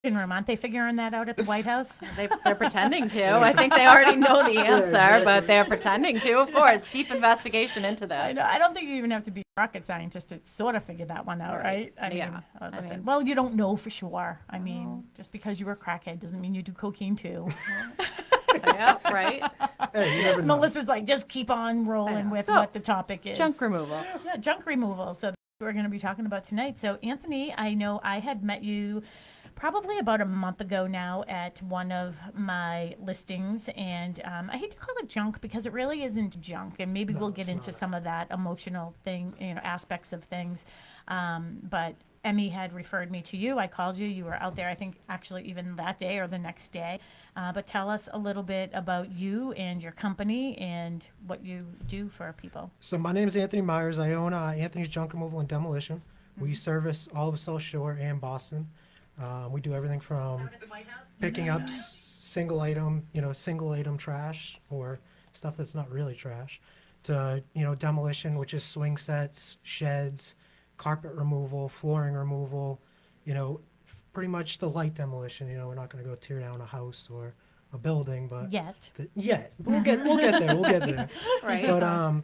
room. Aren't they figuring that out at the White House? They're pretending to. I think they already know the answer, exactly. but they're pretending to. Of course, deep investigation into I this. know. I don't think you even have to be a rocket scientist to sort of figure that one out, right? Yeah. Listen, well, you don't know for sure. I mean, just because you were a crackhead doesn't mean you do cocaine too. Yeah, right. Hey, you never know. Melissa's like, just keep on rolling with So, what the topic is. Junk removal. Yeah, junk removal. So that's what we're going to be talking about tonight. So Anthony, I know I had met you probably about a month ago now at one of my listings, and I hate to call it junk because it really isn't junk, and maybe No, we'll get it's into not. some of that emotional thing, aspects of things. But Emmie had referred me to you. I called you. You were out there, I think, actually even that day or the next day. But tell us a little bit about you and your company and what you do for people. So my name is Anthony Myers. I own Anthony's Junk Removal and Demolition. We service all of South Shore and Boston. We do everything from picking up single item trash or stuff that's not really trash, to demolition, which is swing sets, sheds, carpet removal, flooring removal. Pretty much the light demolition. We're not going to go tear down a house or a building, but Yet. we'll get there. We'll get there. Right. But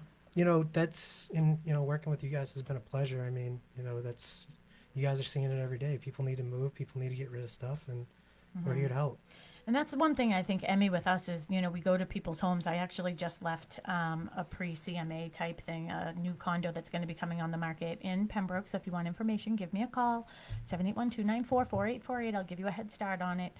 that's working with you guys has been a pleasure. I mean, that's you guys are seeing it every day. People need to move. People need to get rid of stuff, and we're here to help. And that's the one thing I think, Emmy, with us is, we go to people's homes. I actually just left a pre-CMA type thing, a new condo that's going to be coming on the market in Pembroke. So if you want information, give me a call, 781-294-4848. I'll give you a head start on it.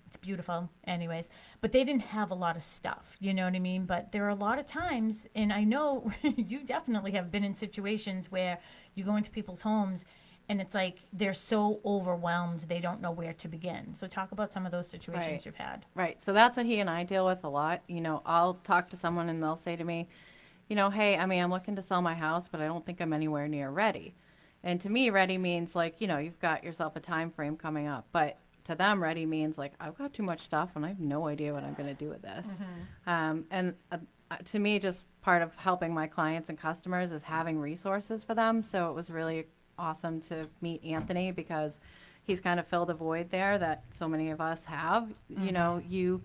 It's beautiful anyways, but they didn't have a lot of stuff, you know what I mean? But there are a lot of times, and I know you definitely have been in situations where you go into people's homes and it's like they're so overwhelmed they don't know where to begin. So talk about some of those situations Right. you've had. Right. So that's what he and I deal with a lot. I'll talk to someone and they'll say to me, hey, I mean, I'm looking to sell my house, but I don't think I'm anywhere near ready. And to me, ready means like, you've got yourself a time frame coming up. But to them, ready means like, I've got too much stuff and I have no idea what I'm going to do with this. To me, just part of helping my clients and customers is having resources for them. So it was really awesome to meet Anthony because he's kind of filled a void there that so many of us have. You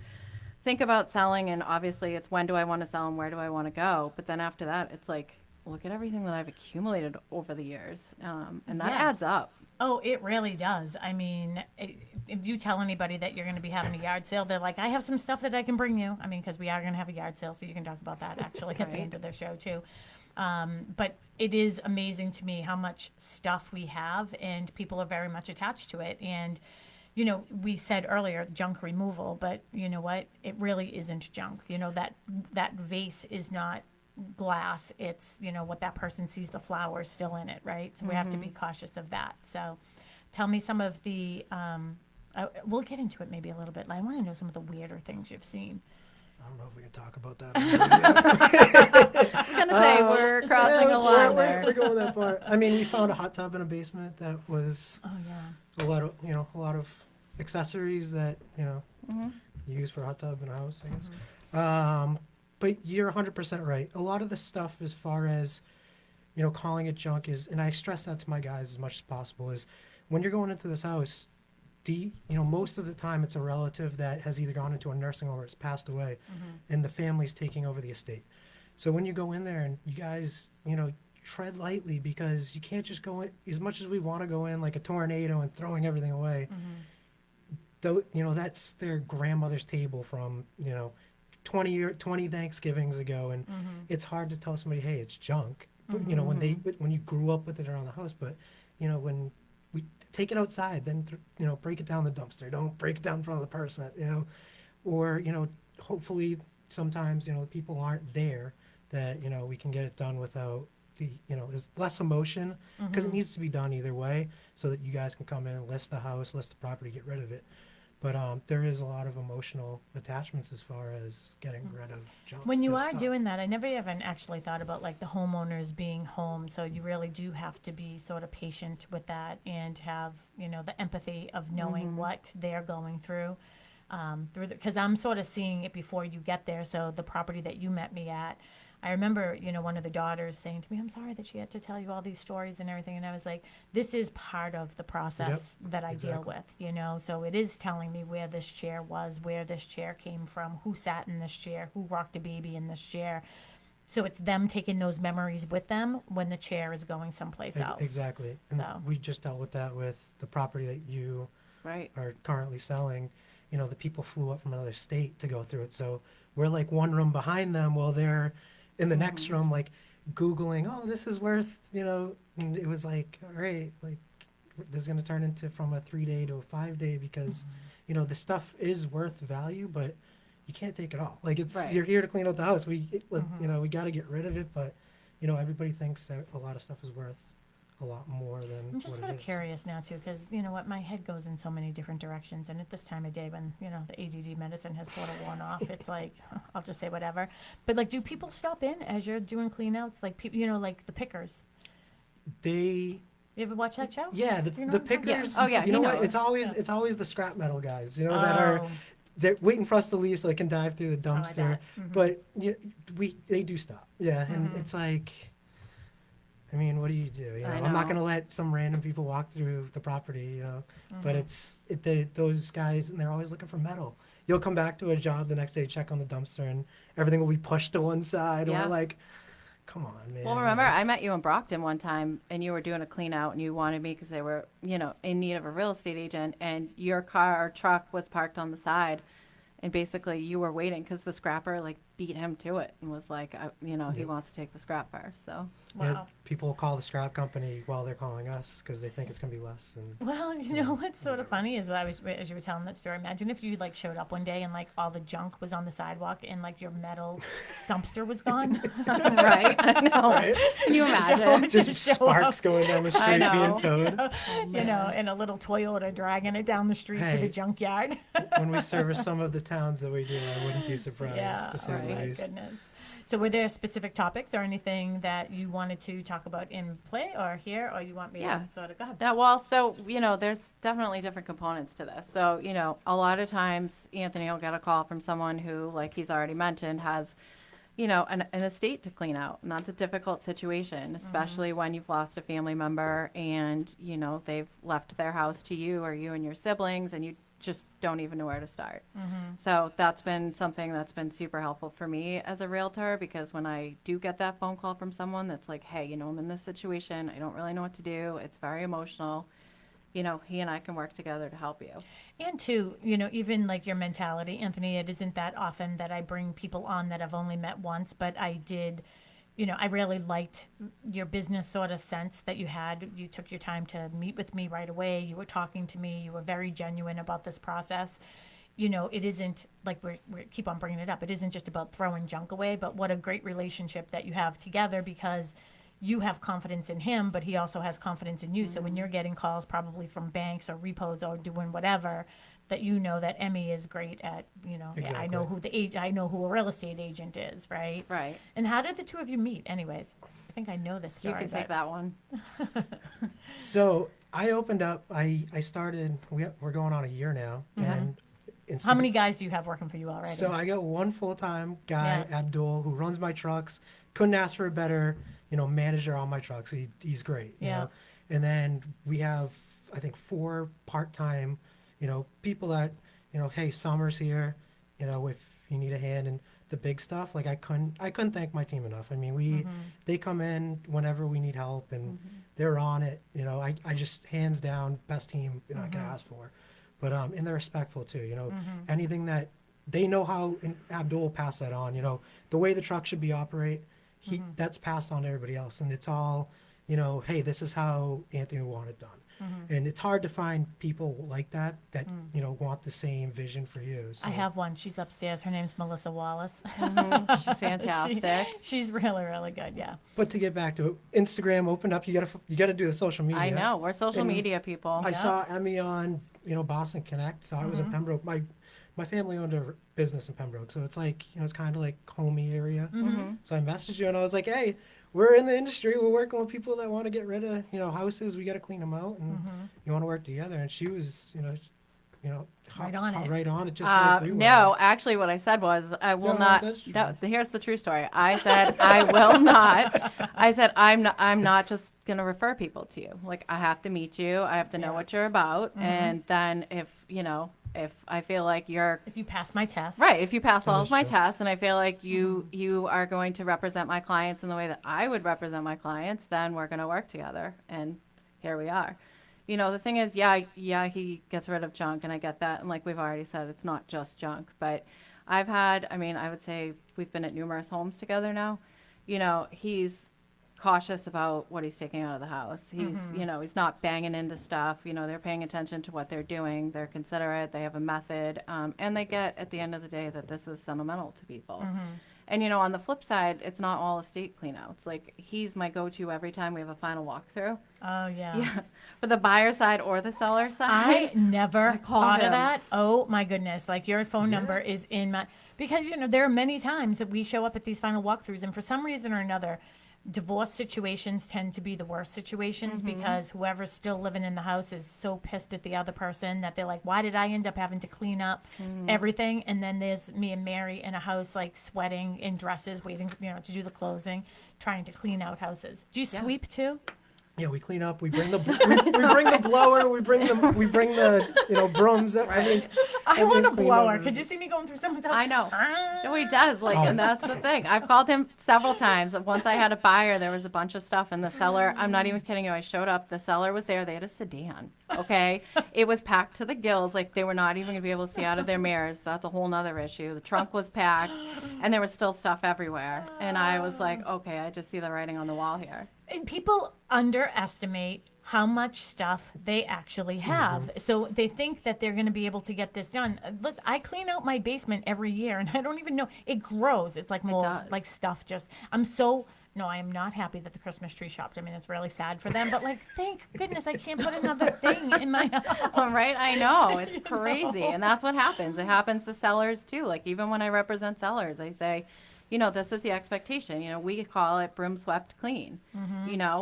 think about selling and obviously it's when do I want to sell and where do I want to go? But then after that, it's like, look at everything that I've accumulated over the years. And that Yeah. adds up. Oh, it really does. I mean, if you tell anybody that you're going to be having a yard sale, they're like, I have some stuff that I can bring you. I mean, because we are going to have a yard sale, so you can talk about that actually at the Right. end of the show too. But it is amazing to me how much stuff we have, and people are very much attached to it. And, we said earlier junk removal, but you know what? It really isn't junk. That vase is not glass. It's, what that person sees, the flowers still in it, right? So we have to be cautious of that. So tell me some of the, we'll get into it maybe a little bit. I want to know some of the weirder things you've seen. I don't know if we can talk about that. I was going to say, we're crossing Yeah, a line we're there. going that far. I mean, we found a hot tub in a basement that was Oh, yeah. a lot of accessories that you use for a hot tub in a house, I guess. But you're 100% right. A lot of the stuff, as far as calling it junk, is, and I stress that to my guys as much as possible, is when you're going into this house, most of the time it's a relative that has either gone into a nursing home or has passed away, and the family's taking over the estate. So when you go in there and you guys, tread lightly, because you can't just go in, as much as we want to go in like a tornado and throwing everything away. Though, that's their grandmother's table from 20 Thanksgivings ago, and it's hard to tell somebody, hey, it's junk. But, when you grew up with it around the house, but when we take it outside, then break it down the dumpster. Don't break it down in front of the person. Or hopefully sometimes people aren't there that we can get it done without there's less emotion, because it needs to be done either way, so that you guys can come in, list the house, list the property, get rid of it. But there is a lot of emotional attachments as far as getting rid of junk. When you and are stuff. doing that, I never even actually thought about like the homeowners being home. So you really do have to be sort of patient with that and have, the empathy of knowing what they're going through. Because I'm sort of seeing it before you get there. So the property that you met me at, I remember, one of the daughters saying to me, I'm sorry that she had to tell you all these stories and everything. And I was like, this is part of the process that I deal exactly. with. So it is telling me where this chair was, where this chair came from, who sat in this chair, who rocked a baby in this chair. So it's them taking those memories with them when the chair is going someplace else. Exactly. And So. we just dealt with that with the property that you Right. are currently selling. The people flew up from another state to go through it. So we're like one room behind them while they're in the next room, like Googling, oh, this is worth, and it was like, all right, like this is going to turn into from a 3-day to a 5-day because, the stuff is worth value, but you can't take it all. Like Right. you're here to clean out the house. We got to get rid of it, but, everybody thinks that a lot of stuff is worth a lot more than I'm just what sort it of is. curious now too, because you know what, my head goes in so many different directions, and at this time of day when the ADD medicine has sort of worn off, it's like I'll just say whatever. But like, do people stop in as you're doing cleanouts? Like people, like the pickers. They You ever watch that show? Yeah, Do you know the what I'm talking about? pickers. Oh, yeah, You know he what? knows. It's always the scrap metal guys. That are Oh, they're waiting for us to leave so they can dive through the I dumpster. bet. Mhm. But they do stop. Yeah, and Mhm. it's like, I mean, what do you do? I I'm not know. gonna let some random people walk through the property. But Mhm. those guys, and they're always looking for metal. You'll come back to a job the next day, check on the dumpster, and everything will be pushed to one side. And Yeah. we're like, come on, man. Well, remember, I met you in Brockton one time, and you were doing a clean out, and you wanted me because they were, in need of a real estate agent, and your car or truck was parked on the side, and basically you were waiting because the scrapper like beat him to it and was like, he Yep. wants to take the scrap first. So Yeah, Wow. people will call the scrap company while they're calling us because they think it's gonna be less. And Well, what's sort of funny is as you were telling that story, imagine if you like showed up one day and like all the junk was on the sidewalk and like your metal dumpster was gone. right, I know. Right? Can you imagine? Just Just show sparks going down the street know. being towed. And a little Toyota dragging it down the street to Hey. the junkyard. When we service some of the towns that we do, I wouldn't be surprised Yeah, to say right. the my least. goodness. So were there specific topics or anything that you wanted to talk about in play or here, or you want me Yeah. to sort of go ahead? Yeah, well, so, there's definitely different components to this. So, a lot of times Anthony will get a call from someone who, like he's already mentioned, has, an estate to clean out. And that's a difficult situation, especially when you've lost a family member and, they've left their house to you or you and your siblings and you just don't even know where to start. So that's been something that's been super helpful for me as a realtor, because when I do get that phone call from someone that's like, hey, I'm in this situation, I don't really know what to do, it's very emotional, he and I can work together to help you. And two, even like your mentality, Anthony, it isn't that often that I bring people on that I've only met once, but I did, I really liked your business sort of sense that you had. You took your time to meet with me right away. You were talking to me. You were very genuine about this process. It isn't like we keep on bringing it up. It isn't just about throwing junk away, but what a great relationship that you have together, because you have confidence in him, but he also has confidence in you. So when you're getting calls probably from banks or repos or doing whatever, that that Emmie is great at, I know Exactly. I know who a real estate agent is, right? Right. And how did the two of you meet anyways? I think I know this You story. can take but- that one. So I opened up. I started. We're going on a year now, and How many guys do you have working for you already? So I got one full-time guy, Yeah. Abdul, who runs my trucks. Couldn't ask for a better, manager on my trucks. He's great. You Yeah. know? And then we have, I think, 4 part-time, people that, hey, summer's here, if you need a hand in the big stuff. Like I couldn't thank my team enough. I mean, they come in whenever we need help, and they're on it. I just hands down best team I can ask for. But and they're respectful too. Anything that they know how, and Abdul passed that on. The way the truck should be operate, that's passed on to everybody else, and it's all, hey, this is how Anthony would want it done. And it's hard to find people like that want the same vision for you. So. I have one. She's upstairs. Her name's Melissa Wallace. She's fantastic. She's really, really good. Yeah. But to get back to it, Instagram opened up. You gotta do the social media. I know, we're social And media people. I saw Emmie on Boston Connect. So I was in Pembroke. My family owned a business in Pembroke, so it's like it's kind of like homey area. So I messaged you and I was like, hey, we're in the industry. We're working with people that want to get rid of houses. We got to clean them out, and you want to work together. And she was Right on it. right on it, just like we were. No, actually, what I said was, I will No, not. that's true. No, here's the true story. I said I will not. I said I'm not just gonna refer people to you. Like, I have to meet you. I have to know what you're about, and then if I feel like you're If you pass my test. right, if you pass all That of is my true. tests, and I feel like you are going to represent my clients in the way that I would represent my clients, then we're gonna work together. And here we are. The thing is, he gets rid of junk, and I get that. And like we've already said, it's not just junk. But I would say we've been at numerous homes together now. He's cautious about what he's taking out of the house. He's, he's not banging into stuff. They're paying attention to what they're doing. They're considerate. They have a method. And they get, at the end of the day, that this is sentimental to people. And, on the flip side, it's not all estate cleanouts. Like, he's my go-to every time we have a final walkthrough. Oh, yeah. Yeah. For the buyer side or the seller side. I never call thought of him. that. Oh, my goodness. Like, your phone number is in my... Because, there are many times that we show up at these final walkthroughs, and for some reason or another, divorce situations tend to be the worst situations because whoever's still living in the house is so pissed at the other person that they're like, why did I end up having to clean up everything? And then there's me and Mary in a house, like, sweating in dresses, waiting, to do the closing, trying to clean out houses. Do you sweep too? Yeah, we clean up. We bring the we bring the blower. We bring the brooms. Everything's I want a everything's cleaned blower. up. Could you see me going through someone's house? I know. Ah. No, he does. Like, and that's the thing. I've called him several times. Once I had a buyer, there was a bunch of stuff in the cellar. I'm not even kidding you. I showed up. The cellar was there. They had a sedan. Okay. It was packed to the gills. Like, they were not even going to be able to see out of their mirrors. That's a whole nother issue. The trunk was packed, and there was still stuff everywhere. And I was like, okay, I just see the writing on the wall here. And people underestimate how much stuff they actually have. So they think that they're going to be able to get this done. Look, I clean out my basement every year, and I don't even know. It grows. It's like mold, does. like stuff just. No, I am not happy that the Christmas tree shopped. I mean, it's really sad for them, but like, thank goodness I can't put another thing in my house. All right, I know. It's crazy. And that's what happens. It happens to sellers too. Like, even when I represent sellers, I say, this is the expectation. We call it broom swept clean,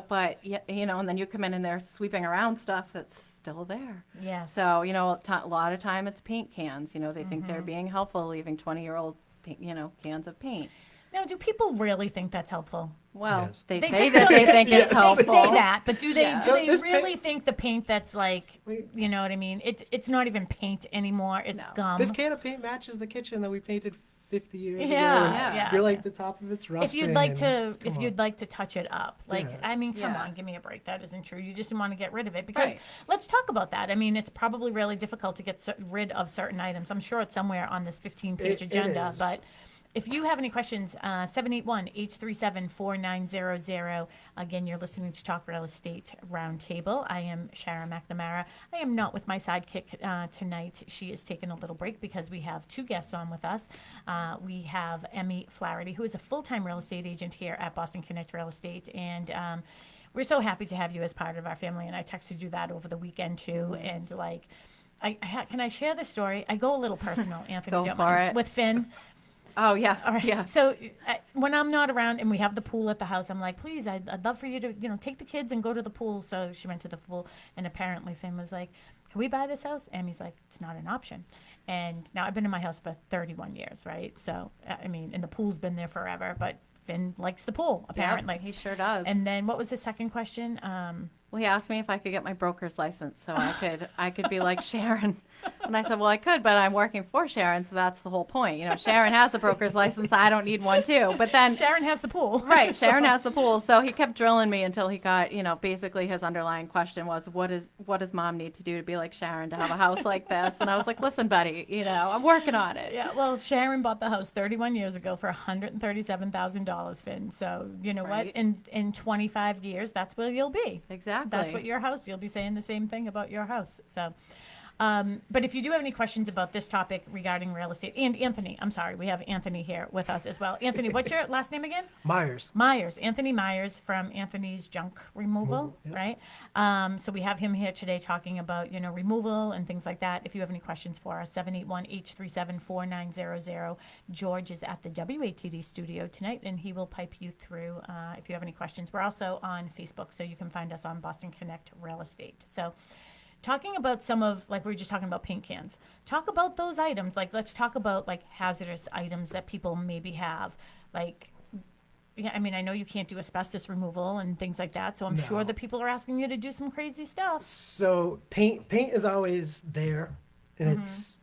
but, and then you come in and they're sweeping around stuff that's still there. Yes. So, a lot of time it's paint cans. They think they're being helpful, leaving 20-year-old, cans of paint. Now, do people really think that's helpful? Well, Yes. they They say just that they really- think it's They helpful. say that, but do they Yeah. do they This really paint- think the paint that's like, you know what I mean? It's not even paint anymore. It's No. gum. This can of paint matches the kitchen that we painted 50 years ago. Yeah, and yeah. You're like the top of it's if rusting. you'd like to and- if come you'd on. like to touch it up, like, Yeah. I mean, come Yeah. on, give me a break. That isn't true. You just want to get rid of it because Right. let's talk about that. I mean, it's probably really difficult to get rid of certain items. I'm sure it's somewhere on this 15-page It agenda, is. but if you have any questions, 781-837-4900. Again, you're listening to Talk Real Estate Roundtable. I am Sharon McNamara. I am not with my sidekick tonight. She is taking a little break because we have two guests on with us. We have Emmie Flaherty, who is a full-time real estate agent here at Boston Connect Real Estate, and we're so happy to have you as part of our family. And I texted you that over the weekend too, and like, can I share the story? I go a little personal, Anthony. Go don't for mind. it. With Finn. Oh, yeah. All right. Yeah. So when I'm not around and we have the pool at the house, I'm like, please, I'd love for you to, take the kids and go to the pool. So she went to the pool, and apparently Finn was like, can we buy this house? Emmy's like, it's not an option. And now I've been in my house for 31 years, right? So, I mean, and the pool's been there forever, but Finn likes the pool, apparently. Yep, he sure does. And then what was the second question? Well, he asked me if I could get my broker's license so I could be like Sharon. And I said, well, I could, but I'm working for Sharon, so that's the whole point. Sharon has the broker's license. I don't need one too. But then Sharon has the pool. right, Sharon has the pool. So he kept drilling me until he got, basically his underlying question was, what does mom need to do to be like Sharon to have a house like this? And I was like, listen, buddy, I'm working on it. Yeah, well, Sharon bought the house 31 years ago for $137,000, Finn. So, you know Right. what? In 25 years, that's where you'll be. Exactly. That's what your house, you'll be saying the same thing about your house. So, but if you do have any questions about this topic regarding real estate, and Anthony, I'm sorry, we have Anthony here with us as well. Anthony, what's your last name again? Myers. Anthony Myers from Anthony's Junk Removal, Yep. right? So we have him here today talking about, removal and things like that. If you have any questions for us, 781-837-4900. George is at the WATD studio tonight, and he will pipe you through if you have any questions. We're also on Facebook, so you can find us on Boston Connect Real Estate. So talking about some of, like we were just talking about paint cans. Talk about those items. Like, let's talk about like hazardous items that people maybe have. Like, yeah, I mean, I know you can't do asbestos removal and things like that, so I'm sure No. that people are asking you to do some crazy stuff. So paint is always there, and it's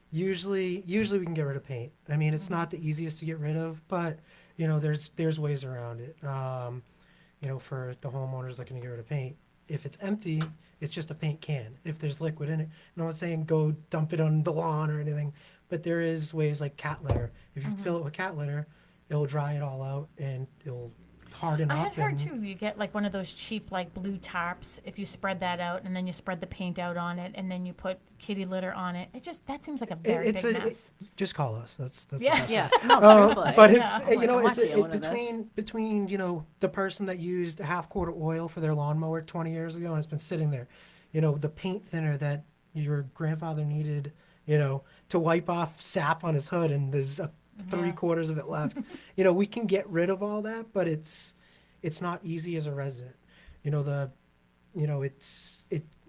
usually we can get rid of paint. I mean, it's not the easiest to get rid of, but there's ways around it. For the homeowners looking to get rid of paint, if it's empty, it's just a paint can. If there's liquid in it, I'm not saying go dump it on the lawn or anything, but there is ways like cat litter. If you fill it with cat litter, it'll dry it all out and it'll harden I up. had heard and too, you get like one of those cheap like blue tarps, if you spread that out and then you spread the paint out on it and then you put kitty litter on it. that seems like a very big mess. just call us. That's the Yeah. best Yeah, way. no, truthfully. But it's Yeah. Like, I'm not it's dealing with this. between the person that used a half quart of oil for their lawnmower 20 years ago and it's been sitting there, the paint thinner that your grandfather needed, to wipe off sap on his hood and there's three quarters of it left. We can get rid of all that, but it's not easy as a resident.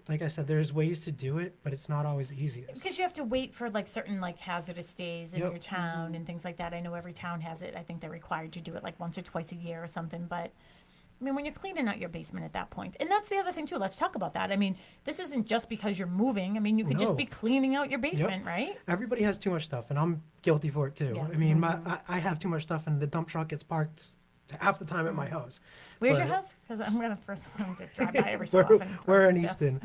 Like I said, there's ways to do it, but it's not always the easiest. Because you have to wait for like certain like hazardous days in Yep. your town and things like that. I know every town has it. I think they're required to do it like once or twice a year or something. But I mean, when you're cleaning out your basement at that point, and that's the other thing too. Let's talk about that. I mean, this isn't just because you're moving. I mean, you could just No. be cleaning out your basement, right? Everybody has too much stuff, and I'm guilty for it too. Yeah. I mean, I have too much stuff, and the dump truck gets parked half the time at my house. Where's your But- house? Because I'm gonna first one to drive by every so We're, often. we're in Yeah. Easton.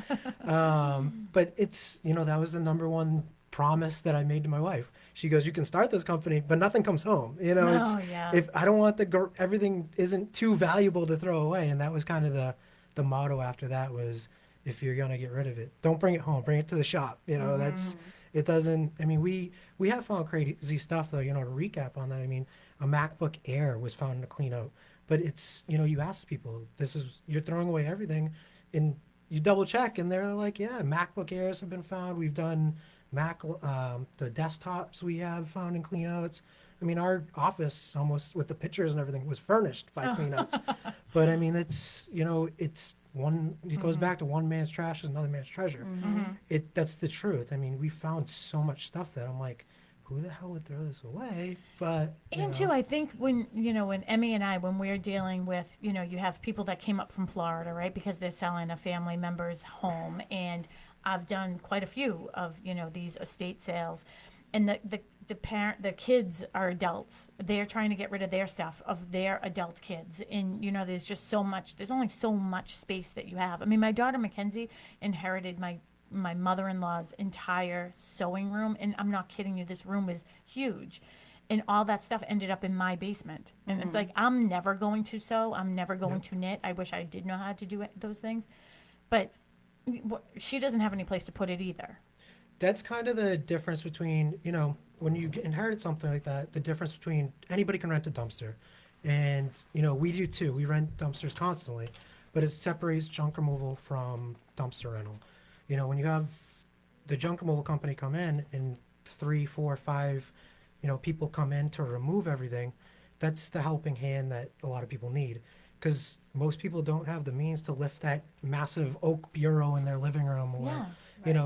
But it's, that was the number one promise that I made to my wife. She goes, you can start this company, but nothing comes home. Oh, yeah. If I don't want everything isn't too valuable to throw away. And that was kind of the motto after that was, if you're going to get rid of it, don't bring it home, bring it to the shop. It doesn't, I mean, we have found crazy stuff though, to recap on that. I mean, a MacBook Air was found to clean out, but it's, you ask people, you're throwing away everything and you double check and they're like, yeah, MacBook Airs have been found. We've done the desktops we have found in cleanouts. I mean, our office almost with the pictures and everything was furnished by cleanouts. But I mean, it's, it goes back to one man's trash is another man's treasure. That's the truth. I mean, we found so much stuff that I'm like, who the hell would throw this away? But And too, I think when Emmie and I, when we're dealing with, you have people that came up from Florida, right? Because they're selling a family member's home. And I've done quite a few of, these estate sales. And the kids are adults. They're trying to get rid of their stuff of their adult kids. And, there's just there's only so much space that you have. I mean, my daughter Mackenzie inherited my mother-in-law's entire sewing room, and I'm not kidding you, this room is huge, and all that stuff ended up in my basement. And it's like, I'm never going to sew, I'm never going to knit. I wish I did know how to do those things, but she doesn't have any place to put it either. that's kind of the difference between, when you inherit something like that, the difference between anybody can rent a dumpster. And, we do too. We rent dumpsters constantly, but it separates junk removal from dumpster rental. When you have the junk removal company come in and 3, 4, 5, people come in to remove everything, that's the helping hand that a lot of people need. Because most people don't have the means to lift that massive oak bureau in their living room or,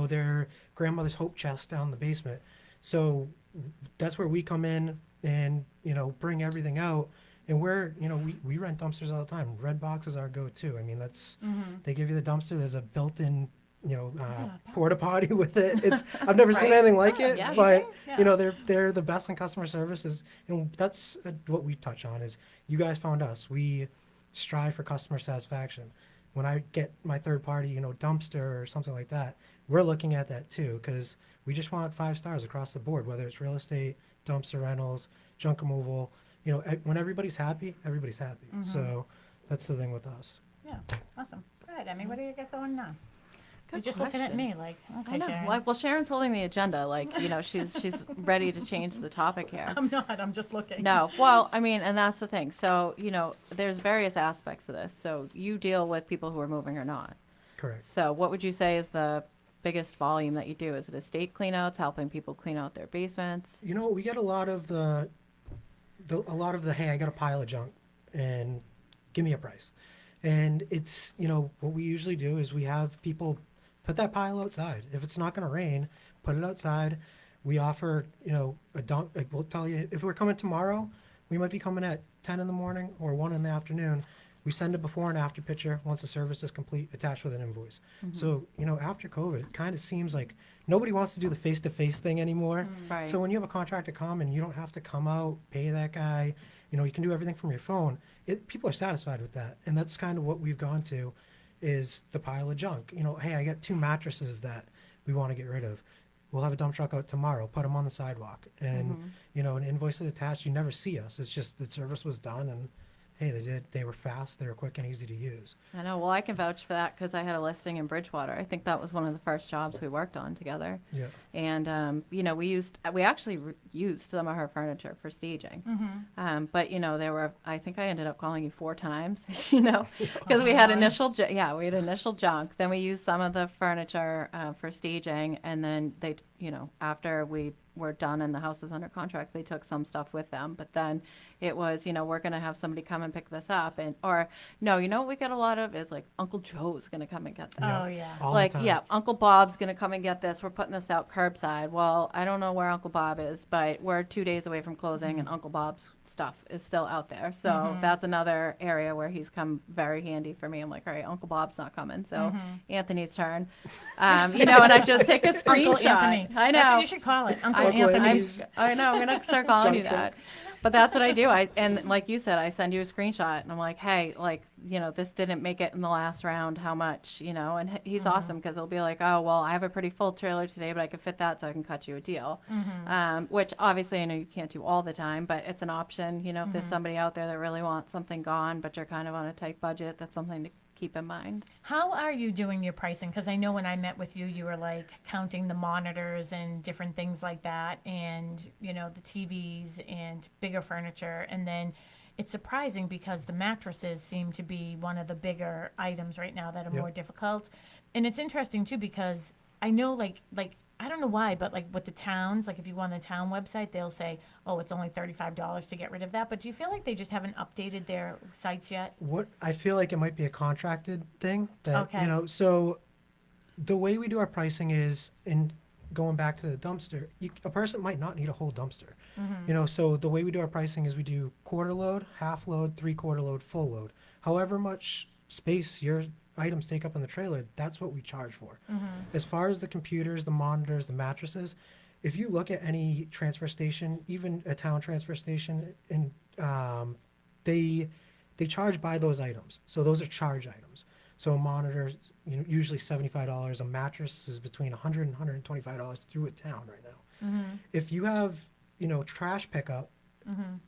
their grandmother's hope chest down the basement. So that's where we come in and, bring everything out. And we rent dumpsters all the time. Red Box is our go-to. I mean, they give you the dumpster. There's a built-in, porta potty with it. I've never seen anything like it, Yeah. but Yeah. they're the best in customer services. And that's what we touch on is you guys found us. We strive for customer satisfaction. When I get my third party, dumpster or something like that, we're looking at that too because we just want 5 stars across the board, whether it's real estate, dumpster rentals, junk removal. When everybody's happy, everybody's happy. So that's the thing with us. Yeah, awesome. Good. Emmie, what do you got going now? You're Good just looking at question. me like, I okay, know. Sharon. Well, Sharon's holding the agenda. Like, she's ready to change the topic here. I'm not, I'm just looking. No. Well, I mean, and that's the thing. So, there's various aspects to this. So you deal with people who are moving or not. Correct. So what would you say is the biggest volume that you do? Is it estate cleanouts, helping people clean out their basements? We get a lot of the hey, I got a pile of junk and give me a price. And it's, what we usually do is we have people put that pile outside. If it's not going to rain, put it outside. We offer, a dump. Like we'll tell you if we're coming tomorrow, we might be coming at 10 in the morning or 1 in the afternoon. We send a before and after picture once the service is complete, attached with an invoice. So, after COVID, it kind of seems like nobody wants to do the face-to-face thing anymore. Right. So when you have a contractor come and you don't have to come out, pay that guy, you can do everything from your phone. People are satisfied with that. And that's kind of what we've gone to is the pile of junk. Hey, I got 2 mattresses that we want to get rid of. We'll have a dump truck out tomorrow, put them on the sidewalk. And, an invoice is attached. You never see us. It's just the service was done and, hey, they were fast, they were quick and easy to use. I know. Well, I can vouch for that because I had a listing in Bridgewater. I think that was one of the first jobs we worked on together. Yeah. And we actually used some of her furniture for staging. But I think I ended up calling you 4 times, because we had initial junk. Then we used some of the furniture for staging, and then they, after we were done and the house is under contract, they took some stuff with them. But then it was, we're going to have somebody come and pick this up. What we get a lot of is like Uncle Joe's going to come and get this. Oh, yeah. All the time. Uncle Bob's going to come and get this. We're putting this out curbside. Well, I don't know where Uncle Bob is, but we're 2 days away from closing and Uncle Bob's stuff is still out there. So that's another area where he's come very handy for me. I'm like, all right, Uncle Bob's not coming. So Anthony's turn. And I just take a Uncle screenshot. Anthony. I know. That's what you should call it. Uncle Anthony's. I know. I'm going to start calling you Junk that. But that's what I do. And like you said, I send you a screenshot and I'm like, hey, this didn't make it in the last round. How much, and he's awesome because he'll be like, oh, well, I have a pretty full trailer today, but I can fit that so I can cut you a deal. Which obviously I know you can't do all the time, but it's an option. If there's somebody out there that really wants something gone, but you're kind of on a tight budget, that's something to keep in mind. How are you doing your pricing? Because I know when I met with you, you were like counting the monitors and different things like that, and the TVs and bigger furniture. And then it's surprising because the mattresses seem to be one of the bigger items right now that are more difficult. And it's interesting too because I know like I don't know why, but like with the towns, like if you go on the town website, they'll say, oh, it's only $35 to get rid of that. But do you feel like they just haven't updated their sites yet? What I feel like it might be a contracted thing that, Okay. So the way we do our pricing is in going back to the dumpster, a person might not need a whole dumpster. So the way we do our pricing is we do quarter load, half load, 3/4 load, full load. However much space your items take up in the trailer, that's what we charge for. As far as the computers, the monitors, the mattresses, if you look at any transfer station, even a town transfer station, and they charge by those items. So those are charge items. So a monitor, usually $75. A mattress is between $100 and $125 through a town right now. If you have, trash pickup,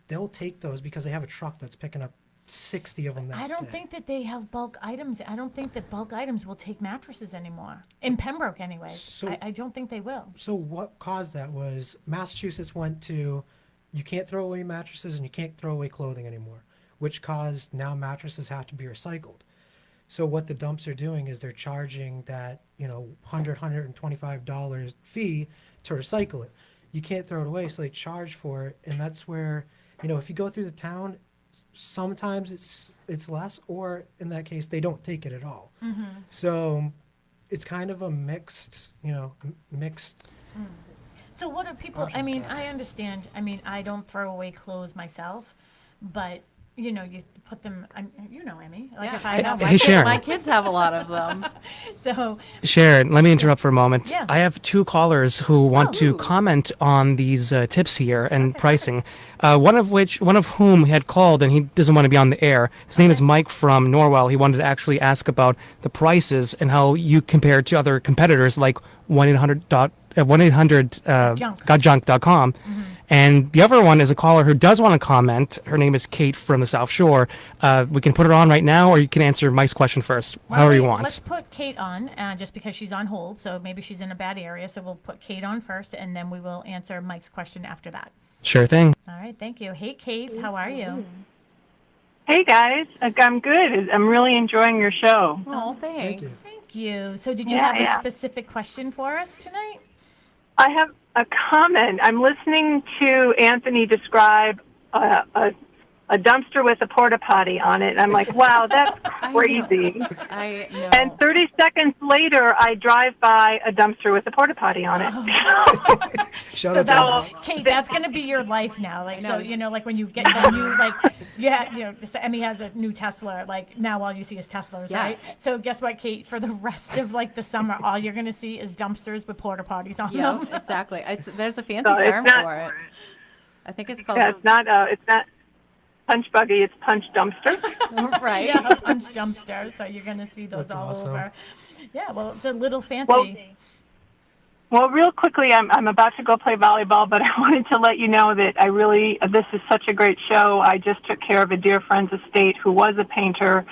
they'll take those because they have a truck that's picking up 60 of them that I don't day. think that they have bulk items. I don't think that bulk items will take mattresses anymore. In Pembroke, anyway. So- I don't think they will. So what caused that was Massachusetts went to, you can't throw away mattresses and you can't throw away clothing anymore, which caused now mattresses have to be recycled. So what the dumps are doing is they're charging that, $125 fee to recycle it. You can't throw it away, so they charge for it. And that's where, if you go through the town, sometimes it's less, or in that case, they don't take it at all. So it's kind of a mixed. So what do people, I mean, I understand, I don't throw away clothes myself, but, you put them, Emmie, like if I know. have, Hey, Sharon. My kids have a lot of them. so, Sharon, let me interrupt for a moment. Yeah. I have 2 callers who want to Ooh. comment on these tips here and pricing. One of whom had called and he doesn't want to be on the air. His name is Mike from Norwell. He wanted to actually ask about the prices and how you compare to other competitors like 1-800-gotjunk.com. And the other one is a caller who does want to comment. Her name is Kate from the South Shore. We can put her on right now, or you can answer Mike's question first, however you want. Let's put Kate on, just because she's on hold, so maybe she's in a bad area, so we'll put Kate on first, and then we will answer Mike's question after that. Sure thing. All right, thank you. Hey, Kate, how are you? Hey guys, I'm good. I'm really enjoying your show. Oh, Thank thanks. you. Thank you. So did you Yeah, have yeah. a specific question for us tonight? I have a comment. I'm listening to Anthony describe a a dumpster with a porta potty on it. And I'm like, wow, that's I know. crazy. I know. And 30 seconds later, I drive by a dumpster with a porta potty on it. Shout So out to that's, Kate, that's going to be your life now. Like, so, like when you get the new, like, so Emmie has a new Tesla, like now all you see is Teslas, Yeah. right? So guess what, Kate, for the rest of like the summer, all you're going to see is dumpsters with porta potties on Yeah, them. exactly. There's a fancy So it's term not- for it. I think it's called Yeah, it's not punch buggy, it's punch dumpster. right. Yeah, a punch dumpster. So you're going to see those That's all awesome. over. Yeah, well, it's a little fancy. Well, real quickly, I'm about to go play volleyball, but I wanted to let you know that this is such a great show. I just took care of a dear friend's estate who was a painter,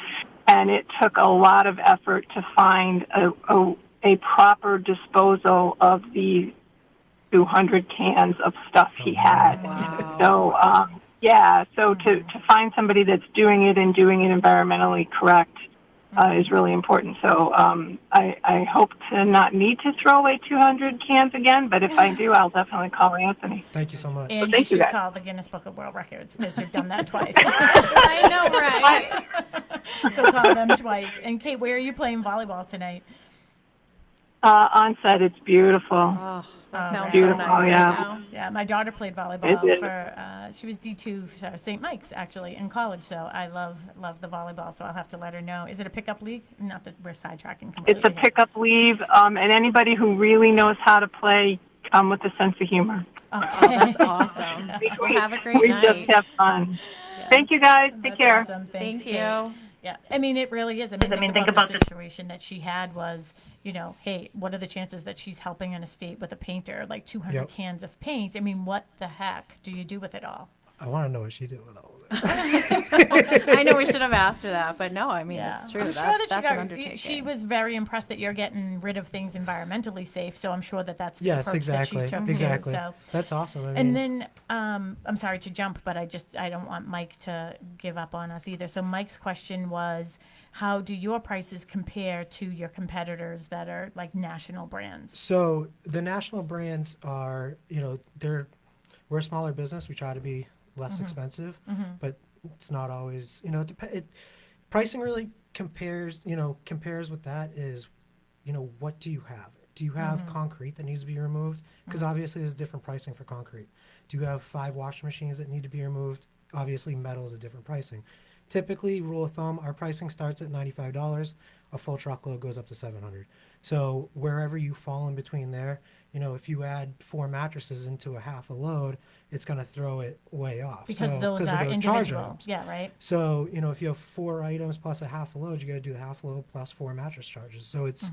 and it took a lot of effort to find a proper disposal of the 200 cans of stuff he had. Wow. So, so to find somebody that's doing it and doing it environmentally correct is really important. So I hope to not need to throw away 200 cans again, but if I do, I'll definitely call Anthony. Thank you so much. And you thank you, should guys. call the Guinness Book of World Records because you've done that twice. I know, right? So call them twice. And Kate, where are you playing volleyball tonight? On set, it's beautiful. Oh, that sounds so Beautiful, nice right yeah. now. Yeah, my daughter played volleyball Is it? for, she was D2 for St. Mike's actually in college. So I love the volleyball. So I'll have to let her know. Is it a pickup league? Not that we're sidetracking completely. It's a here. pickup leave, and anybody who really knows how to play, come with a sense of humor. Okay. That's awesome. Well, have a great We night. just have fun. Thank you, guys. Take That's care. awesome. Thanks, Thank Kate. you. Yeah, I mean, it really is. I mean, think about the situation that she had was, hey, what are the chances that she's helping an estate with a painter, like 200 Yep. cans of paint? I mean, what the heck do you do with it all? I want to know what she did with all of it. I know we should have asked her that, but no, I mean, it's true. I'm sure That's that an undertaking. she was very impressed that you're getting rid of things environmentally safe. So I'm sure that that's the Yes, approach exactly. that she took Exactly. too. So. That's awesome. I mean, And then, I'm sorry to jump, but I don't want Mike to give up on us either. So Mike's question was, how do your prices compare to your competitors that are like national brands? so the national brands are, we're a smaller business. We try to be less expensive, but it's not always, pricing really compares with that is, what do you have? Do you have concrete that needs to be removed? Because obviously there's different pricing for concrete. Do you have 5 washing machines that need to be removed? Obviously metal is a different pricing. Typically, rule of thumb, our pricing starts at $95. A full truckload goes up to $700. So wherever you fall in between there, if you add 4 mattresses into a half a load, it's going to throw it way off. Because So, those of are the charge individual. items. Yeah, right. So, if you have 4 items plus a half a load, you got to do the half load plus 4 mattress charges. So it's,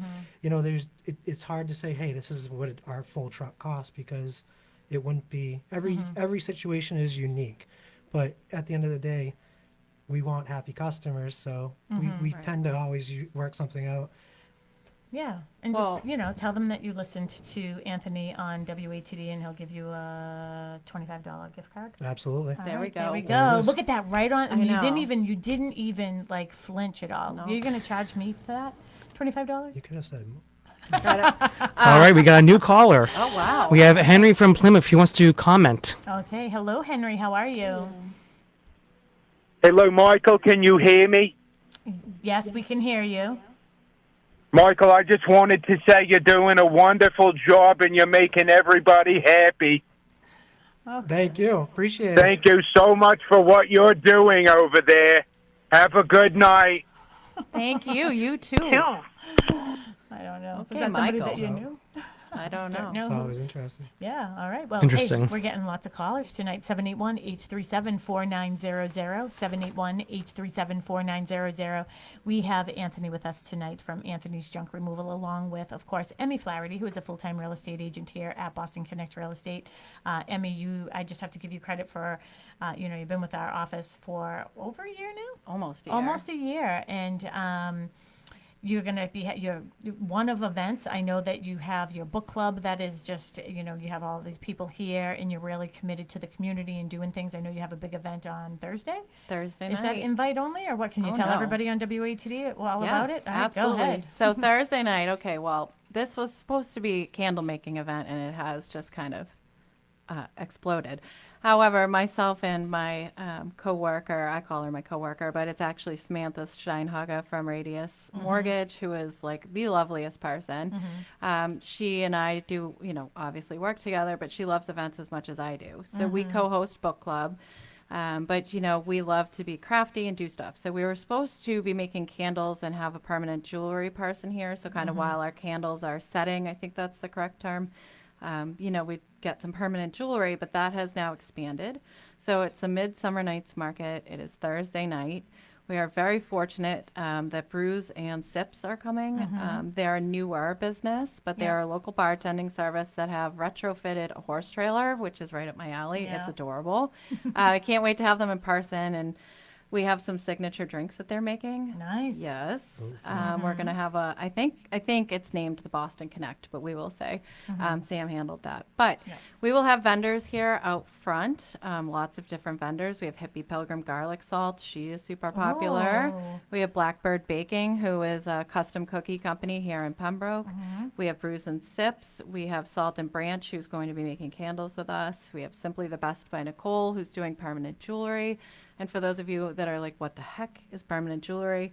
it's hard to say, hey, this is what our full truck costs, because it wouldn't be, every situation is unique. But at the end of the day, we want happy customers. So we tend to always work something out. Yeah, and Well- just tell them that you listened to Anthony on WATD, and he'll give you a $25 gift card. Absolutely. All There we right, There go. we There it go. is. Look at that, right on. I You know. didn't even like flinch at all. No. You're gonna charge me for that? $25? You could have said, All right, we got a new caller. Oh, wow. We have Henry from Plymouth. He wants to comment. Okay. Hello, Henry. How are you? Hello, Michael. Can you hear me? Yes, we can hear you. Michael, I just wanted to say you're doing a wonderful job and you're making everybody happy. thank you. Appreciate it. Thank you so much for what you're doing over there. Have a good night. Thank you. You too. I don't know. Okay, Was that somebody Michael. that you knew? I don't know. know. It's always interesting. Yeah, all right. Well, Interesting. hey, we're getting lots of callers tonight. 781-837-4900, 781-837-4900. We have Anthony with us tonight from Anthony's Junk Removal, along with, of course, Emmie Flaherty, who is a full-time real estate agent here at Boston Connect Real Estate. Emmie, I just have to give you credit for, you've been with our office for over a year now? Almost a year. Almost a year. And you're going to be you're one of events. I know that you have your book club that is just, you have all these people here and you're really committed to the community and doing things. I know you have a big event on Thursday. Thursday Is night. that invite only, or what? Can you Oh, tell no. everybody on WATD all about it? All right, Absolutely. Go ahead. So Thursday night, okay, well, this was supposed to be a candle making event and it has just kind of exploded. However, myself and my coworker, I call her my coworker, but it's actually Samantha Steinhaga from Radius Mortgage, who is like the loveliest person. She and I do, obviously work together, but she loves events as much as I do. So we co-host book club. But we love to be crafty and do stuff. So we were supposed to be making candles and have a permanent jewelry person here. So kind of while our candles are setting, I think that's the correct term. We'd get some permanent jewelry, but that has now expanded. So it's a Midsummer Night's Market. It is Thursday night. We are very fortunate that Brews and Sips are coming. They're a newer business, but they're a local bartending service that have retrofitted a horse trailer, which is right up my alley. Yeah. It's adorable. I can't wait to have them in person. And we have some signature drinks that they're making. Nice. Yes. We're going to have I think it's named the Boston Connect, but we will say Sam handled that. But we will have vendors here out front, lots of different vendors. We have Hippie Pilgrim Garlic Salt. She is super popular. Oh. We have Blackbird Baking, who is a custom cookie company here in Pembroke. We have Brews and Sips. We have Salt and Branch, who's going to be making candles with us. We have Simply the Best by Nicole, who's doing permanent jewelry. And for those of you that are like, what the heck is permanent jewelry?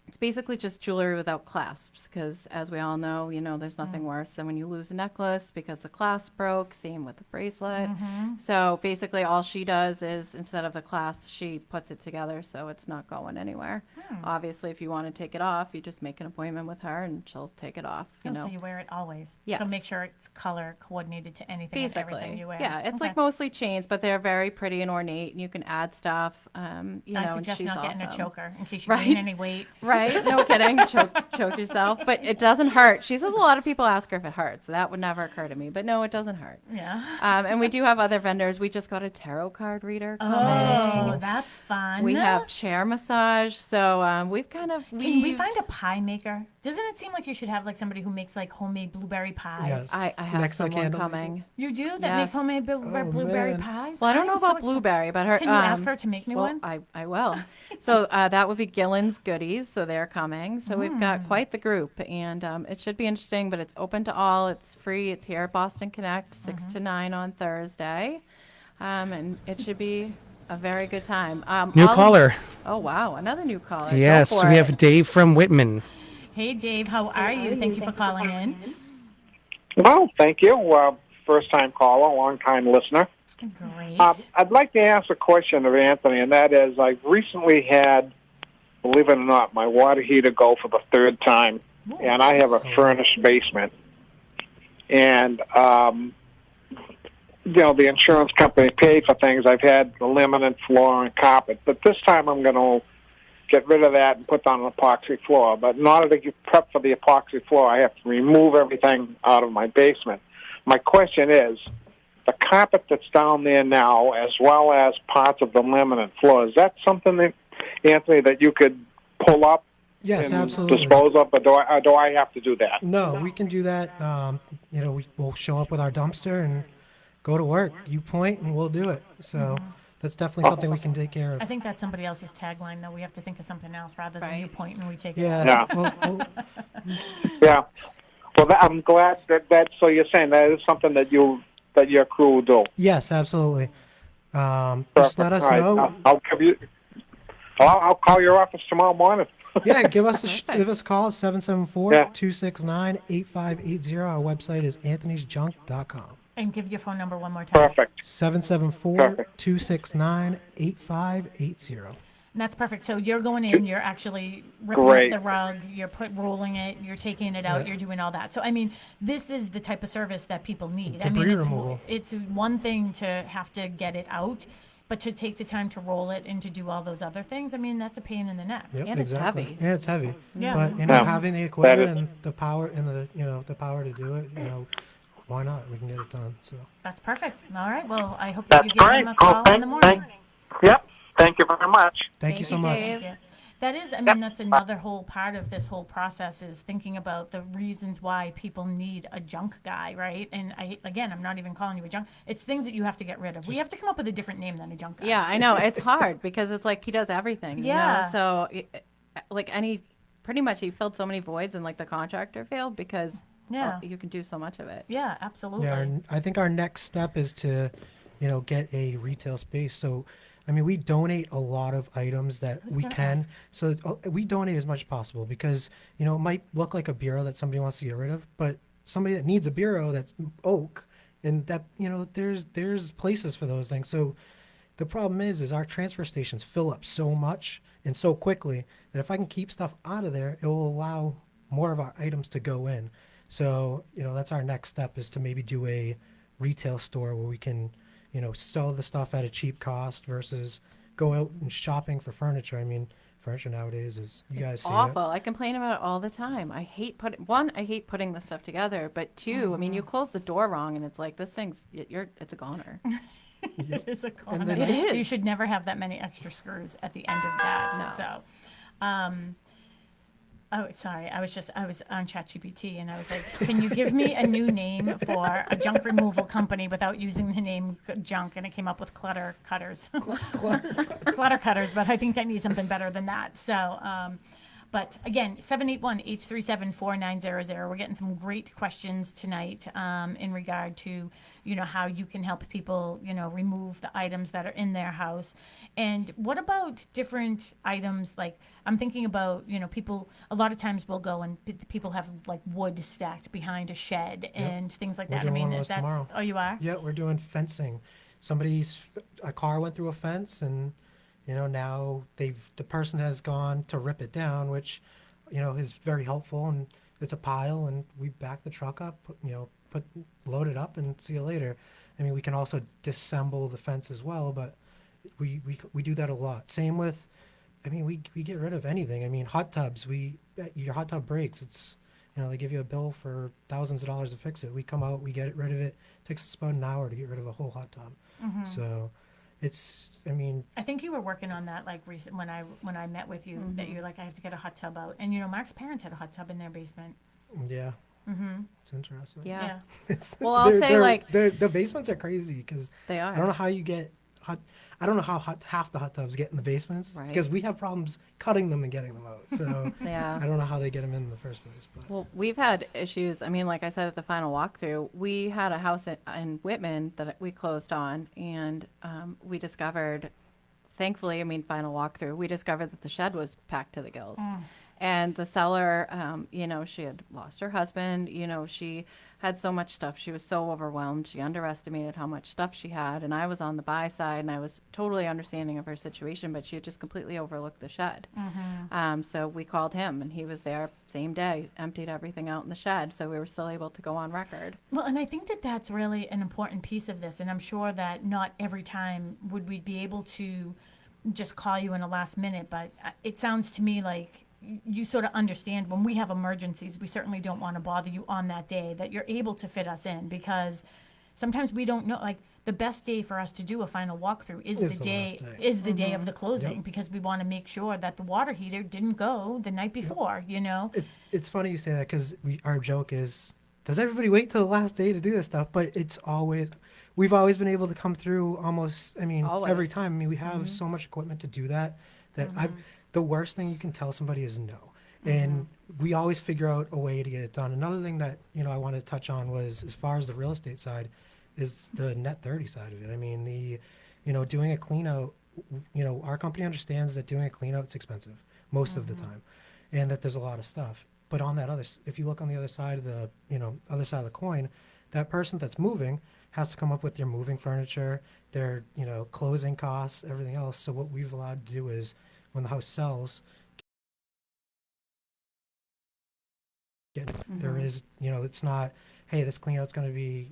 It's basically just jewelry without clasps, because as we all know, there's nothing worse than when you lose a necklace because the clasp broke, same with the bracelet. So basically all she does is, instead of the clasp, she puts it together so it's not going anywhere. Obviously, if you want to take it off, you just make an appointment with her and she'll take it off, So you wear it always. Yes. So make sure it's color coordinated to anything and everything Basically, you wear. yeah, it's Okay. like mostly chains, but they're very pretty and ornate, and you can add stuff. I And suggest she's not getting a awesome. choker in case you Right. gain any weight. Right? No kidding. Choke yourself. But it doesn't hurt. She says a lot of people ask her if it hurts. That would never occur to me. But no, it doesn't hurt. Yeah. And we do have other vendors. We just got a tarot card reader coming. Oh, that's fun. We have chair massage. So we've kind of... Can we find a pie maker? Doesn't it seem like you should have like somebody who makes like homemade blueberry pies? Yes. I have Next to the someone candle coming. You do? That Yes. makes homemade blueberry man. pies? Well, I don't know am so about excited. blueberry, but her... Can you ask her to make me well, one? I will. So that would be Gillen's Goodies. So they're coming. So we've got quite the group. And it should be interesting, but it's open to all. It's free. It's here at Boston Connect, 6 to 9 on Thursday. And it should be a very good time. New caller. Oh, wow. Another new caller. Go Yes, for we it. have Dave from Whitman. Hey, Dave, how are you? Thank you for calling in. Well, thank you. First-time caller, long-time listener. Great. I'd like to ask a question of Anthony, and that is, I've recently had, believe it or not, my water heater go for the third time, and I have a furnished basement. And, the insurance company paid for things. I've had the laminate floor and carpet, but this time I'm going to get rid of that and put down an epoxy floor. But in order to get prep for the epoxy floor, I have to remove everything out of my basement. My question is, the carpet that's down there now, as well as parts of the laminate floor, is that something that, Anthony, that you could pull up Yes, and absolutely. dispose of, or do I have to do that? No, we can do that. We'll show up with our dumpster and go to work. You point and we'll do it. So that's definitely something we can take care of. I think that's somebody else's tagline, though. We have to think of something else rather than you Right. point and we take it. Yeah. Yeah. Yeah. Well, I'm glad that. So you're saying that is something that your crew will do. Yes, absolutely. Just Perfect. let us All right. know. I'll give you. I'll call your office tomorrow morning. Yeah, give us a call at 774-269-8580. Our website is anthonysjunk.com. And give your phone number one more time. Perfect. 774-269-8580. And that's perfect. So you're going in, you're actually ripping Great. up the rug, you're rolling it, you're taking it out, Yeah. you're doing all that. So, I mean, this is the type of service that people need. Debris removal. It's one thing to have to get it out, but to take the time to roll it and to do all those other things, I mean, that's a pain in the neck. Yep, And it's exactly. heavy. Yeah, it's heavy. Yeah. But Yeah. having the That equipment is- and the power and the power to do it, why not? We can get it done. So That's perfect. All right. Well, I hope that That's you give great. him a call in the morning. Yep. Thank you very much. thank you so much. Dave. Yeah. That is, I mean, that's another whole part of this whole process is thinking about the reasons why people need a junk guy, right? And I'm not even calling you a junk. It's things that you have to get rid of. We have to come up with a different name than a junk guy. Yeah, I know. It's hard because it's like he does everything. Yeah. So, pretty much he filled so many voids and like the contractor failed because Yeah. you can do so much of it. Yeah, absolutely. Yeah, I think our next step is to get a retail space. So, I mean, we donate a lot of items that was we gonna can. ask. So we donate as much as possible because, it might look like a bureau that somebody wants to get rid of, but somebody that needs a bureau that's oak and that, there's places for those things. So the problem is our transfer stations fill up so much and so quickly that if I can keep stuff out of there, it will allow more of our items to go in. So, that's our next step is to maybe do a retail store where we can, sell the stuff at a cheap cost versus go out and shopping for furniture. I mean, furniture nowadays is, you guys see Awful. it. I complain about it all the time. I hate putting this stuff together, but two, I mean, you close the door wrong and it's like, this thing's, it's a goner. It is a corner. then It is. You should never have that many extra screws at the end of that. No. So, oh, sorry. I was on ChatGPT and I was like, can you give me a new name for a junk removal company without using the name junk? And it came up with clutter cutters. Clutter cutters, but I think I need something better than that. So, but again, 781-837-4900. We're getting some great questions tonight in regard to, how you can help people, remove the items that are in their house. And what about different items? Like I'm thinking about, people, a lot of times we'll go and people have like wood stacked behind a shed and things like We're that. I doing mean, one of is those that, tomorrow. oh, you are? Yeah, we're doing fencing. A car went through a fence and, now the person has gone to rip it down, which, is very helpful and it's a pile and we back the truck up, load it up and see you later. I mean, we can also disassemble the fence as well, but we do that a lot. Same with, I mean, we get rid of anything. I mean, hot tubs, your hot tub breaks. It's, they give you a bill for thousands of dollars to fix it. We come out, we get rid of it. It takes us about an hour to get rid of a whole hot tub. So I mean, I think you were working on that like recent when I met with you that you're like I have to get a hot tub out and Mark's parents had a hot tub in their basement. yeah. It's interesting. Yeah. It's, Well, I'll say, like- the basements are crazy because They I don't know are. how you get hot. I don't know how half the hot tubs get in the basements Right. because we have problems cutting them and getting them out. So Yeah. I don't know how they get them in the first place. But Well, we've had issues. I mean, like I said at the final walkthrough, we had a house in Whitman that we closed on, and we discovered, thankfully, I mean, final walkthrough, we discovered that the shed was packed to the gills. And the seller, she had lost her husband. She had so much stuff. She was so overwhelmed. She underestimated how much stuff she had. And I was on the buy side, and I was totally understanding of her situation, but she had just completely overlooked the shed. So we called him, and he was there same day, emptied everything out in the shed. So we were still able to go on record. Well, and I think that that's really an important piece of this, and I'm sure that not every time would we be able to just call you in a last minute, but it sounds to me like you sort of understand when we have emergencies, we certainly don't want to bother you on that day, that you're able to fit us in because sometimes we don't know, like the best day for us to do a final walkthrough is Is the the last day, day. is the day of the closing Yep. because we want to make sure that the water heater didn't go the night before, it's funny you say that because our joke is, does everybody wait till the last day to do this stuff? But we've always been able to come through almost, I mean, every Always. time. I mean, we have so much equipment to do that the worst thing you can tell somebody is no. And we always figure out a way to get it done. Another thing that, I want to touch on was as far as the real estate side is the net 30 side of it. I mean, doing a clean out, our company understands that doing a clean out's expensive most of the time and that there's a lot of stuff. But on that if you look on the other side of the, other side of the coin, that person that's moving has to come up with their moving furniture, their, closing costs, everything else. So what we've allowed to do is when the house sells, there is, it's not, hey, this clean out's going to be,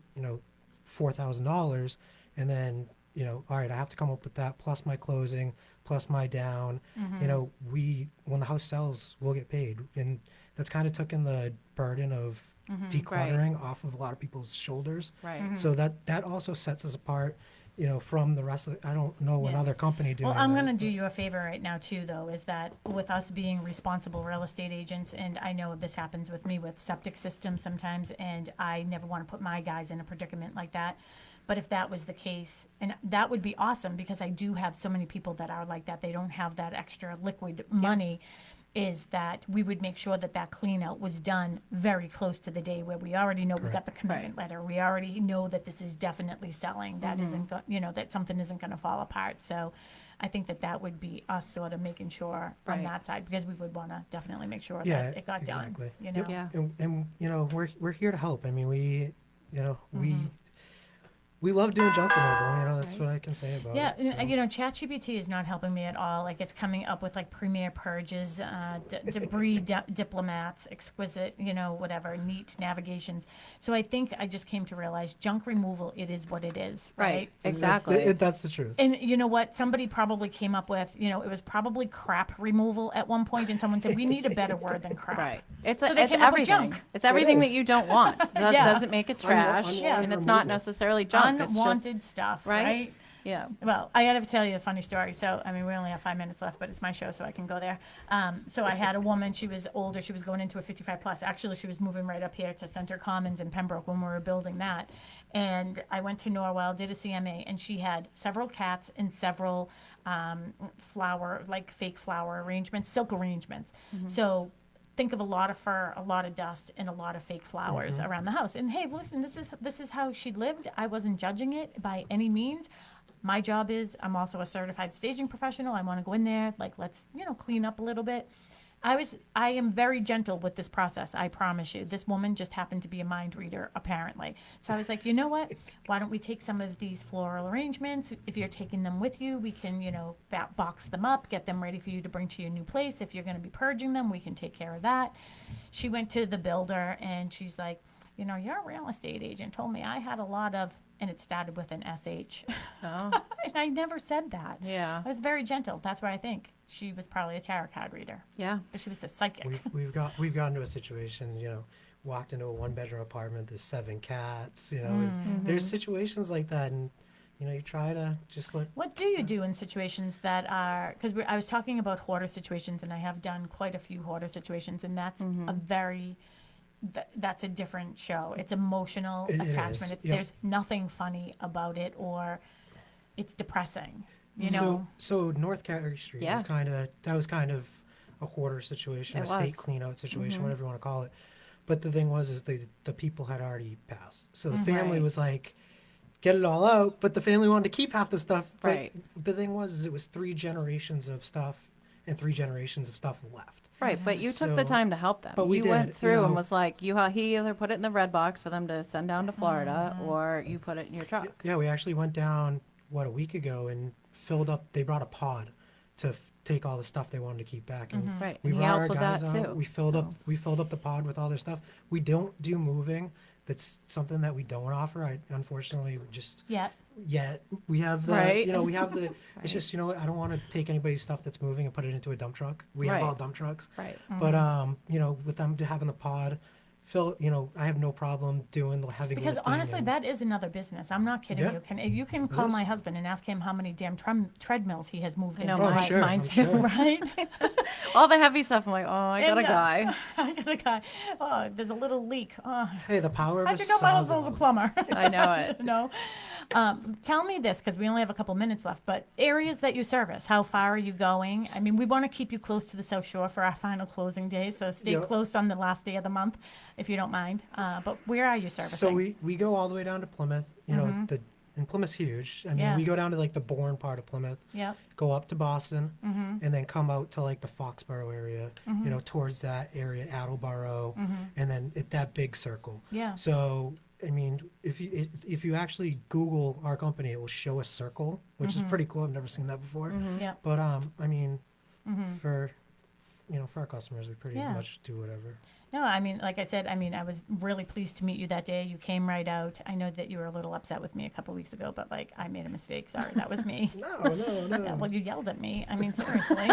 $4,000. And then, all right, I have to come up with that plus my closing, plus my down. When the house sells, we'll get paid. And that's kind of taken the burden of decluttering off of a lot of people's shoulders. Right. So that also sets us apart, from the rest of I don't know Yeah. another company doing Well, I'm that, going to do but- you a favor right now, too, though, is that with us being responsible real estate agents, and I know this happens with me with septic systems sometimes, and I never want to put my guys in a predicament like that. But if that was the case, and that would be awesome because I do have so many people that are like that. They don't have that extra liquid money. is that we would make sure that that clean out was done very close to the day where we already know we got the commitment letter. We already know that this is definitely selling. That isn't, that something isn't going to fall apart. So I think that would be us sort of making sure on Right. that side, because we would want to definitely make sure Yeah, that it got exactly. done. You know? Yeah. And we're here to help. I mean, we love doing junk removal. That's what I can say about Yeah, it. and, ChatGPT is not helping me at all. Like, it's coming up with like premier purges, debris diplomats, exquisite, whatever, neat navigations. So I think I just came to realize junk removal, it is what it is, right? Exactly. That's the truth. And you know what? Somebody probably came up with, it was probably crap removal at one point, and someone said, we need a better word than crap. Right. It's So they it's came up with everything. junk. It's everything is. that you don't want. That Yeah. doesn't make it trash, unwanted and it's not removal. necessarily junk. It's just, Unwanted stuff, right? right? yeah. Well, I got to tell you a funny story. So, I mean, we only have 5 minutes left, but it's my show, so I can go there. So I had a woman, she was older, she was going into a 55 plus. Actually, she was moving right up here to Center Commons in Pembroke when we were building that. And I went to Norwell, did a CMA, and she had several cats and several fake flower arrangements, silk arrangements. So think of a lot of fur, a lot of dust, and a lot of fake flowers around the house. And hey, listen, this is how she lived. I wasn't judging it by any means. My job is, I'm also a certified staging professional. I want to go in there, like, let's, clean up a little bit. I am very gentle with this process, I promise you. This woman just happened to be a mind reader, apparently. So I was like, you know what? Why don't we take some of these floral arrangements? If you're taking them with you, we can, box them up, get them ready for you to bring to your new place. If you're going to be purging them, we can take care of that. She went to the builder and she's like, your real estate agent told me I had a lot of, and it started with an SH. Oh, And I never said that. yeah. I was very gentle. That's where I think she was probably a tarot card reader, Yeah. but she was a psychic. We've gotten to a situation, walked into a 1-bedroom apartment, there's 7 cats, there's situations like that, and you try to just look. What do you do in situations that are, because I was talking about hoarder situations, and I have done quite a few hoarder situations, and that's a very, that's a different show. It's emotional It attachment. is, yep. There's nothing funny about it, or it's depressing, you know? So North Carey Street Yeah. was kind of a hoarder situation, It a state was. clean out situation, whatever you want to call it. But the thing is the people had already passed. So the family Right. was like, get it all out, but the family wanted to keep half the stuff. But Right. the thing was it was 3 generations of stuff and 3 generations of stuff left. Right, but you took the So- time to help them. but we you did, went through and know. was like, he either put it in the red box for them to send down to Florida, or you put it in your truck. Yeah, we actually went down, a week ago and filled up, they brought a pod to take all the stuff they wanted to keep back. And Right, we and he brought our helped with guys that out. too. We filled up the pod with all their stuff. We don't do moving. That's something that we don't offer. Unfortunately, Yeah. yet we have the, Right. we have the, it's just, I don't want to take anybody's stuff that's moving and put it into a dump truck. We have Right. all dump trucks. Right. But, with them having the pod, I have no problem doing the heavy Because lifting honestly, and- that is another business. I'm not kidding Yeah. you. You can call is. my husband and ask him how many damn treadmills he has moved I in know, his Oh, I'm life. sure, mine I'm too. sure. Right? All the heavy stuff, I'm like, oh, I got a And, guy. I got a guy. Oh, there's a little leak. Oh, Hey, the power of I a did know my husband was a sawzall. plumber. I know it. No. Tell me this, because we only have a couple minutes left, but areas that you service, how far are you going? I mean, we want to keep you close to the South Shore for our final closing day, so stay Yep. close on the last day of the month, if you don't mind. But where are you servicing? So we go all the way down to Plymouth. And Plymouth's huge. I mean, Yeah. we go down to like the Bourne part of Plymouth, Yep. go up to Boston, and then come out to like the Foxborough area, towards that area, Attleboro, and then that big circle. Yeah. So, I mean, if you actually Google our company, it will show a circle, which is pretty cool. I've never seen that before. Yep. But I mean, for our customers, we pretty Yeah. much do whatever. No, I mean, like I said, I was really pleased to meet you that day. You came right out. I know that you were a little upset with me a couple weeks ago, but like, I made a mistake. Sorry, that was me. No. Yeah, well, you yelled at me. I mean, seriously.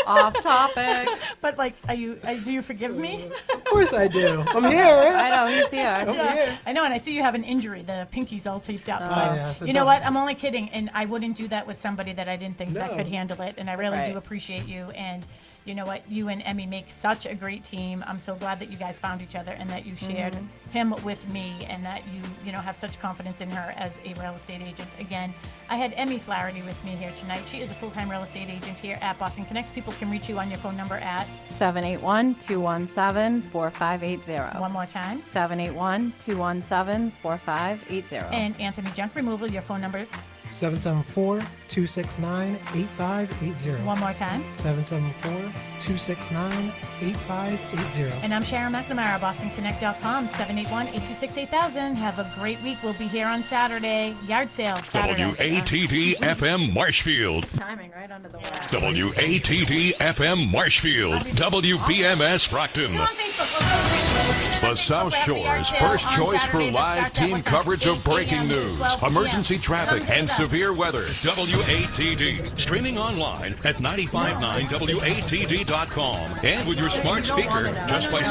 Off topic. But like, do you forgive me? Of course I do. I'm here. I know, he's here. Yeah, I know, and I see you have an injury. The pinky's all taped up. but yeah, the you know dog. what? I'm only kidding, and I wouldn't do that with somebody that I didn't think that No. could handle it. And I really do Right. appreciate you. And you know what, you and Emmie make such a great team. I'm so glad that you guys found each other and that you shared him with me, and that you know, have such confidence in her as a real estate agent. Again, I had Emmie Flaherty with me here tonight. She is a full-time real estate agent here at Boston Connect. People can reach you on your phone number at 781-217-4580. one more time. 781-217-4580. And Anthony Junk Removal, your phone number 774-269-8580. one more time. 774-269-8580. And I'm Sharon McNamara, BostonConnect.com, 781-826-8000. Have a great week. We'll be here on Saturday. Yard sale Saturday. WATD FM Marshfield. Timing right under the wire. WATD FM Marshfield. WPMS Brockton. Go on Facebook. The South Shore's first choice for live team coverage of breaking news, emergency traffic, and severe weather. WATD. Streaming online at 959watd.com and with your smart speaker just by